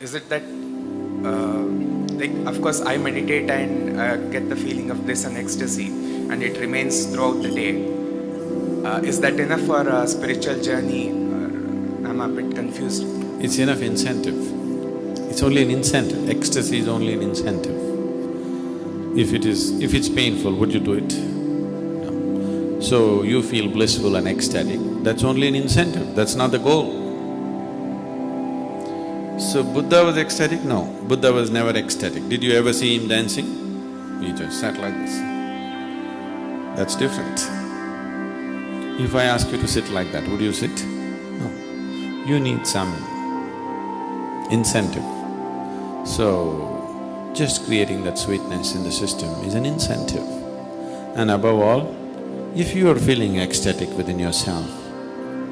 is it that, like, of course, I meditate and get the feeling of bliss and ecstasy, and it remains throughout the day. Is that enough for a spiritual journey? I'm a bit confused. It's enough incentive. It's only an incentive. Ecstasy is only an incentive. If it's painful, would you do it? No. So you feel blissful and ecstatic, that's only an incentive, that's not the goal. So Buddha was ecstatic? No, Buddha was never ecstatic. Did you ever see him dancing? He just sat like this. That's different. If I ask you to sit like that, would you sit? No. You need some incentive. So, just creating that sweetness in the system is an incentive. And above all, if you are feeling ecstatic within yourself,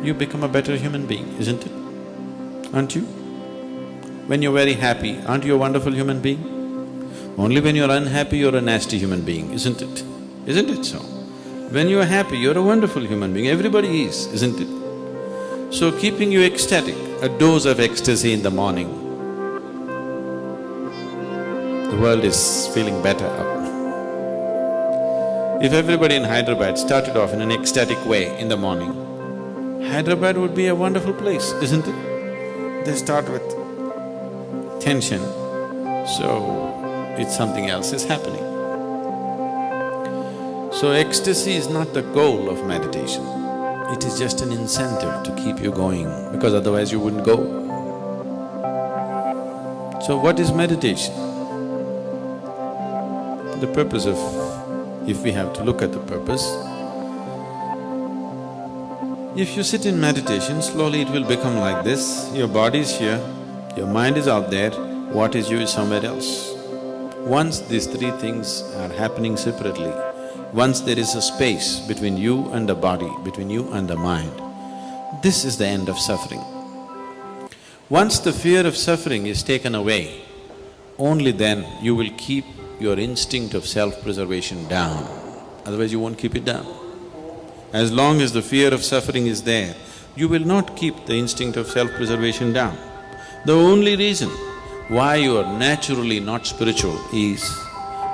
you become a better human being, isn't it? Aren't you? When you're very happy, aren't you a wonderful human being? Only when you're unhappy, you're a nasty human being, isn't it? Isn't it so? When you're happy, you're a wonderful human being, everybody is, isn't it? So keeping you ecstatic, a dose of ecstasy in the morning, the world is feeling better. If everybody in Hyderabad started off in an ecstatic way in the morning, Hyderabad would be a wonderful place, isn't it? They start with tension, so it's something else is happening. So ecstasy is not the goal of meditation, it is just an incentive to keep you going, because otherwise you wouldn't go. So what is meditation? The purpose of… if we have to look at the purpose, if you sit in meditation, slowly it will become like this, your body is here, your mind is out there, what is you is somewhere else. Once these three things are happening separately, once there is a space between you and the body, between you and the mind, this is the end of suffering. Once the fear of suffering is taken away, only then you will keep your instinct of self-preservation down, otherwise you won't keep it down. As long as the fear of suffering is there, you will not keep the instinct of self-preservation down. The only reason why you are naturally not spiritual is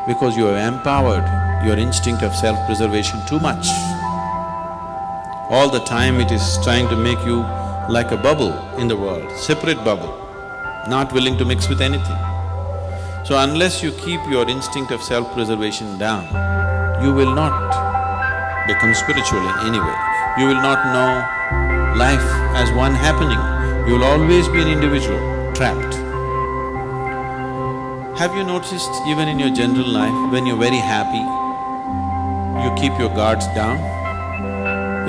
because you have empowered your instinct of self-preservation too much. All the time it is trying to make you like a bubble in the world, separate bubble, not willing to mix with anything. So unless you keep your instinct of self-preservation down, you will not become spiritual in any way. You will not know life as one happening. You will always be an individual, trapped. Have you noticed even in your general life, when you're very happy, you keep your guards down?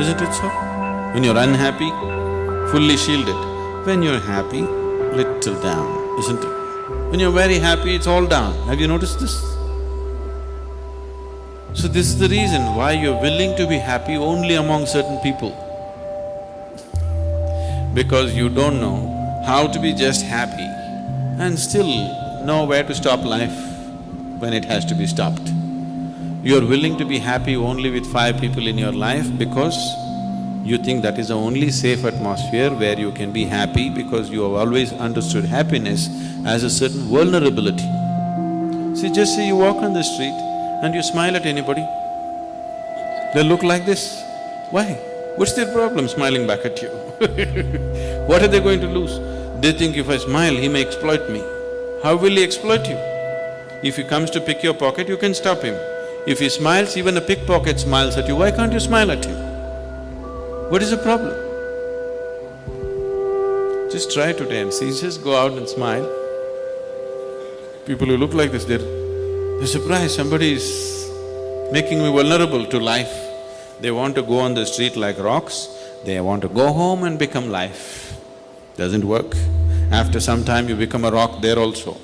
Isn't it so? When you're unhappy, fully shielded. When you're happy, little down, isn't it? When you're very happy, it's all down. Have you noticed this? So this is the reason why you're willing to be happy only among certain people. Because you don't know how to be just happy and still know where to stop life when it has to be stopped. You're willing to be happy only with 5 people in your life because you think that is the only safe atmosphere where you can be happy, because you have always understood happiness as a certain vulnerability. See, just say you walk on the street and you smile at anybody, they'll look like this. Why? What's their problem smiling back at you? What are they going to lose? They think if I smile, he may exploit me. How will he exploit you? If he comes to pick your pocket, you can stop him. If he smiles, even a pickpocket smiles at you, why can't you smile at him? What is the problem? Just try today and see, just go out and smile. People who look like this, they're surprised, somebody is making me vulnerable to life. They want to go on the street like rocks, they want to go home and become life. Doesn't work. After some time you become a rock there also.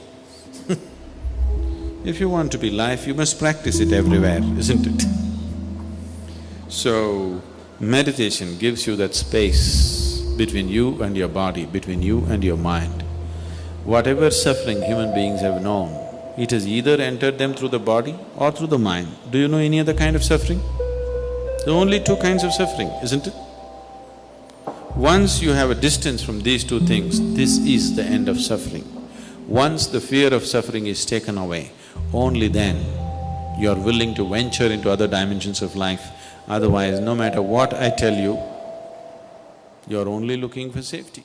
If you want to be life, you must practice it everywhere, isn't it? So, meditation gives you that space between you and your body, between you and your mind. Whatever suffering human beings have known, it has either entered them through the body or through the mind. Do you know any other kind of suffering? There are only 2 kinds of suffering, isn't it? Once you have a distance from these 2 things, this is the end of suffering. Once the fear of suffering is taken away, only then you're willing to venture into other dimensions of life. Otherwise, no matter what I tell you, you're only looking for safety.